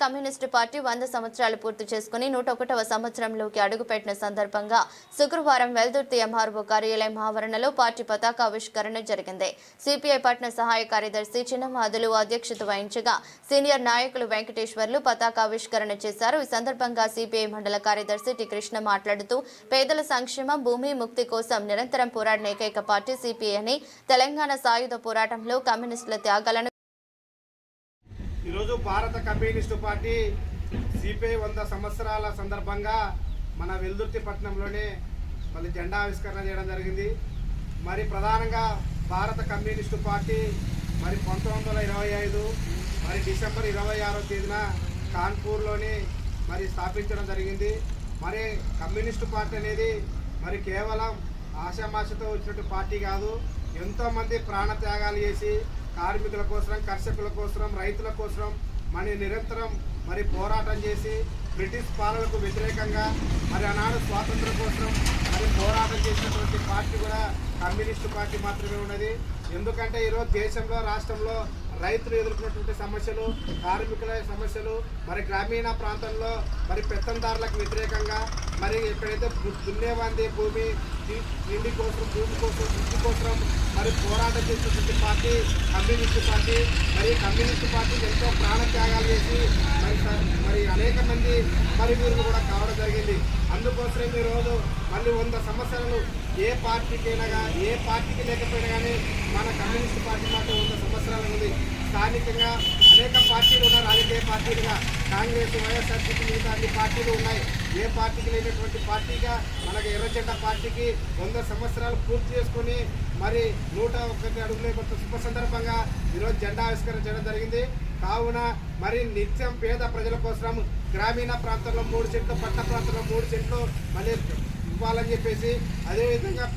Communist party 100 సంవత్సరాలు పూర్తి చేసుకుని 101వ సంవత్సరంలోకి అడుగుపెట్టిన సందర్భంగా శుక్రవారం వెల్దుర్తి ఎంఆర్ఓ కార్యాలయం ఆవరణలో పార్టీ పతాకావిష్కరణ జరిగింది. సిపిఐ పట్న సహాయ కార్యదర్శి చిన్నమాదులు అధ్యక్షత వహించగా సీనియర్ నాయకులు వెంకటేశ్వర్లు పతాకావిష్కరణ చేశారు. ఈ సందర్భంగా సిపిఐ మండల కార్యదర్శి టి కృష్ణ మాట్లాడుతూ పేదల సంక్షేమం, భూమి ముక్తి కోసం నిరంతరం పోరాడిన ఏకైక పార్టీ సిపిఐ అని, తెలంగాణ సాయుధ పోరాటంలో కమ్యూనిస్టుల త్యాగాలను ఈరోజు భారత కమ్యూనిస్టు పార్టీ సిపిఐ 100 సంవత్సరాల సందర్భంగా మన వెల్దుర్తి పట్టణంలోనే మళ్ళీ జెండా ఆవిష్కరణ చేయడం జరిగింది. మరి ప్రధానంగా భారత కమ్యూనిస్టు పార్టీ మరి 1925 మరి డిసెంబర్ 26వ తేదీన కాన్పూర్లోని మరి స్థాపించడం జరిగింది. మరి కమ్యూనిస్టు పార్టీ అనేది మరి కేవలం ఆశామాషతో వచ్చినట్టు పార్టీ కాదు. ఎంతోమంది ప్రాణత్యాగాలు చేసి కార్మికుల కోసం, కర్షకుల కోసం, రైతుల కోసం మరి నిరంతరం మరి పోరాటం చేసి బ్రిటిష్ పాలనకు వ్యతిరేకంగా మరి ఆనాడు స్వాతంత్రం కోసం మరి పోరాటం చేసినటువంటి పార్టీ కూడా కమ్యూనిస్టు పార్టీ మాత్రమే ఉన్నది. ఎందుకంటే ఈరోజు దేశంలో, రాష్ట్రంలో రైతులు ఎదుర్కొన్నటువంటి సమస్యలు, కార్మికుల సమస్యలు, మరి గ్రామీణ ప్రాంతంలో మరి పెత్తందారులకు వ్యతిరేకంగా మరి ఎక్కడైతే దున్నేవాంది భూమి ఇంటి కోసం, భూమి కోసం, ఇంటి కోసం మరి పోరాటం చేసినటువంటి పార్టీ కమ్యూనిస్టు పార్టీ. మరి కమ్యూనిస్టు పార్టీ ఎంతో ప్రాణత్యాగాలు చేసి మరి అనేక మంది మరి వీరులు కూడా కావడం జరిగింది. అందుకోసమే ఈరోజు మళ్ళీ 100 సంవత్సరాలు ఏ పార్టీకైనా ఏ పార్టీకి లేకపోయినా కానీ మన కమ్యూనిస్టు పార్టీ మాత్రం 100 సంవత్సరాలు ఉంది. స్థానికంగా అనేక పార్టీలు ఉన్నాయి, రాజకీయ పార్టీలుగా కాంగ్రెస్, వైఎస్ఆర్సీపీ, మిగతా అన్ని పార్టీలు ఉన్నాయి. ఏ పార్టీకి లేనటువంటి పార్టీగా మనకి ఎర్రజెండా పార్టీకి 100 సంవత్సరాలు పూర్తి చేసుకుని మరి 101 అడుగుల శుభ సందర్భంగా ఈరోజు జెండా ఆవిష్కరణ చేయడం జరిగింది. కావున మరి నిత్యం పేద ప్రజల కోసం గ్రామీణ ప్రాంతంలో 3 సెంట్లు, పట్టణ ప్రాంతంలో 3 సెంట్లు మళ్ళీ ఇవ్వాలని చెప్పేసి, అదేవిధంగా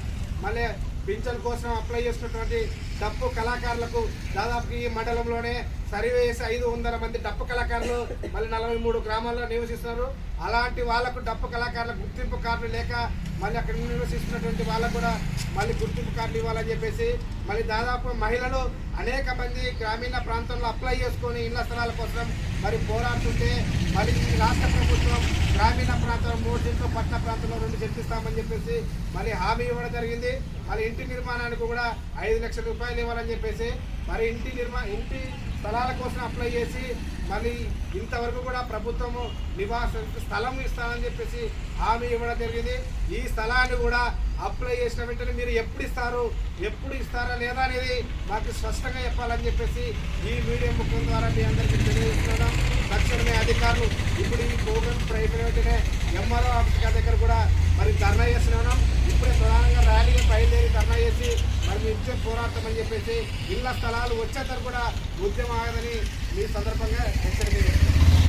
మళ్ళీ పింఛన్ కోసం అప్లై చేసినటువంటి డప్పు కళాకారులకు దాదాపు ఈ మండలంలోనే సర్వే చేసి 500 మంది డప్పు కళాకారులు మళ్ళీ 43 గ్రామాల్లో నివసిస్తున్నారు. అలాంటి వాళ్లకు డప్పు కళాకారులకు గుర్తింపు కార్డులు లేక మళ్ళీ అక్కడ నివసిస్తున్నటువంటి వాళ్ళకు కూడా మళ్ళీ గుర్తింపు కార్డులు ఇవ్వాలని చెప్పేసి, మళ్ళీ దాదాపు మహిళలు అనేక మంది గ్రామీణ ప్రాంతంలో అప్లై చేసుకొని ఇళ్ల స్థలాల కోసం మరి పోరాడుతుంటే మళ్ళీ ఈ రాష్ట్ర ప్రభుత్వం గ్రామీణ ప్రాంతంలో 3 సెంట్లు, పట్టణ ప్రాంతంలో 2 సెంట్లు ఇస్తామని చెప్పేసి మళ్ళీ హామీ ఇవ్వడం జరిగింది. మరి ఇంటి నిర్మాణానికి కూడా 5 లక్షల రూపాయలు ఇవ్వాలని చెప్పేసి మరి ఇంటి స్థలాల కోసం అప్లై చేసి మళ్ళీ ఇంతవరకు కూడా ప్రభుత్వము నివాస స్థలం ఇస్తామని చెప్పేసి హామీ ఇవ్వడం జరిగింది. ఈ స్థలాన్ని కూడా అప్లై చేసిన వెంటనే మీరు ఎప్పుడు ఇస్తారా లేదా అనేది మాకు స్పష్టంగా చెప్పాలని చెప్పేసి ఈ మీడియా ముఖం ద్వారా మీ అందరికీ తెలియజేస్తున్నాం. తక్షణమే అధికారులు ఇప్పుడు ఈ ప్రోగ్రాం వెంటనే ఎంఆర్ఓ ఆఫీస్ దగ్గర కూడా మరి ధర్నా చేస్తున్నాం. ఇప్పుడే ప్రధానంగా ర్యాలీగా బయలుదేరి ధర్నా చేసి మరి నిత్యం పోరాటం అని చెప్పేసి ఇళ్ల స్థలాలు వచ్చేందుకు కూడా ఉద్యమం ఆగదని ఈ సందర్భంగా హెచ్చరిక